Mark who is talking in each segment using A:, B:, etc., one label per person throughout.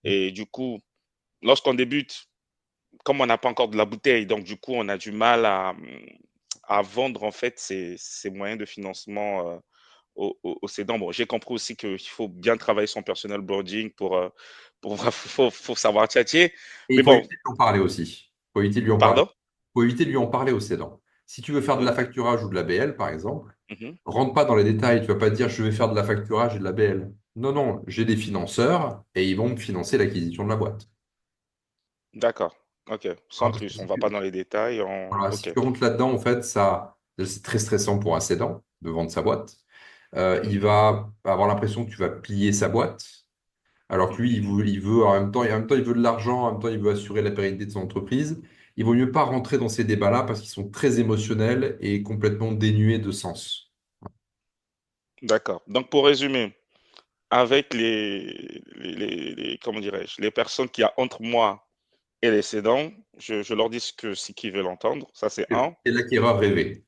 A: Et du coup, lorsqu'on débute, comme on n'a pas encore de la bouteille, donc du coup, on a du mal à vendre en fait ces moyens de financement aux cédants. Bon, j'ai compris aussi qu'il faut bien travailler son personal branding pour faut savoir tchatcher.
B: Et il
A: Mais
B: faut
A: bon,
B: éviter de lui en parler aussi. Il faut éviter de lui en parler.
A: pardon?
B: Faut éviter de lui en parler au cédant. Si tu veux faire de
A: Oui.
B: l'affacturage ou de la BL, par exemple,
A: Mhm.
B: rentre pas dans les détails. Tu vas pas dire je vais faire de l'affacturage et de la BL. Non, non, j'ai des financeurs et ils vont me financer l'acquisition de la boîte.
A: D'accord. Ok. Sans
B: Voilà, parce que
A: plus. On va pas dans les détails.
B: voilà, si
A: Ok.
B: tu rentres là-dedans, en fait, ça, c'est très stressant pour un cédant de vendre sa boîte. Il
A: Mhm.
B: va avoir l'impression que tu vas piller sa boîte, alors que lui,
A: Mhm.
B: il veut en même temps, il veut de l'argent, en même temps, il veut assurer la pérennité de son entreprise. Il vaut mieux pas rentrer dans ces débats-là parce qu'ils sont très émotionnels et complètement dénués de sens.
A: D'accord. Donc, pour résumer, avec comment dirais-je, les personnes qu'il y a entre moi et les cédants, je leur dis ce qu'ils veulent entendre. Ça, c'est un.
B: C'est l'acquéreur rêvé.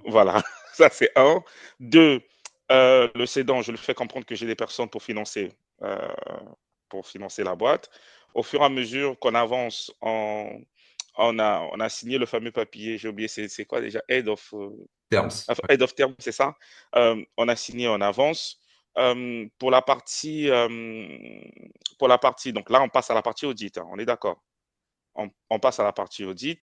A: Voilà. Ça, c'est un. Deux, le cédant, je le fais comprendre que j'ai des personnes euh, pour financer la boîte. Au fur et à mesure qu'on avance, on a signé le fameux papier. J'ai oublié, c'est quoi déjà?
B: Terms.
A: Enfin, Head of Term, c'est ça. On a signé en avance. Euh, pour la partie, euh, pour la partie, donc là, on passe à la partie audit, hein, on est d'accord. On passe à la partie audit.